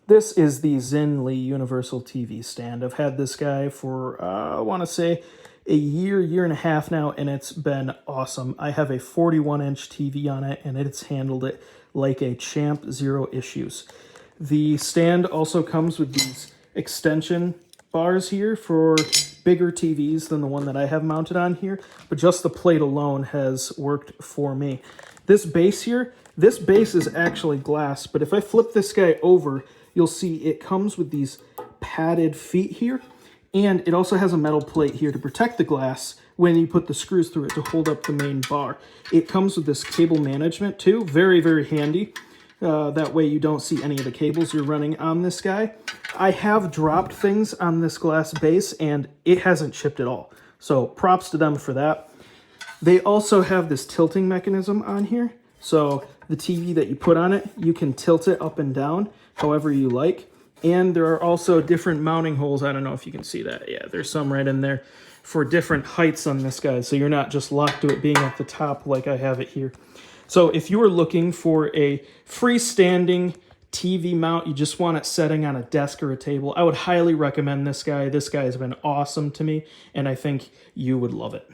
This is the XINLEI Universal TV stand. I've had this guy for, I want to say, a year and a half now, and it's been awesome. I have a 41-inch TV on it, and it's handled it like a champ, zero issues. The stand also comes with these extension bars here for bigger TVs than the one that I have mounted on here, but just the plate alone has worked for me. This base here, this base is actually glass, but if I flip this guy over, you'll see it comes with these padded feet here, and it also has a metal plate here to protect the glass when you put the screws through it to hold up the main bar. It comes with this cable management too, very, very handy. That way you don't see any of the cables you're running on this guy. I have dropped things on this glass base and it hasn't chipped at all. So props to them for that. They also have this tilting mechanism on here. So the TV that you put on it, you can tilt it up and down however you like. And there are also different mounting holes. I don't know if you can see that. Yeah, there's some right in there for different heights on this guy. So you're not just locked to it being at the top like I have it here. So if you are looking for a freestanding TV mount, you just want it setting on a desk or a table, I would highly recommend this guy. This guy has been awesome to me, and I think you would love it.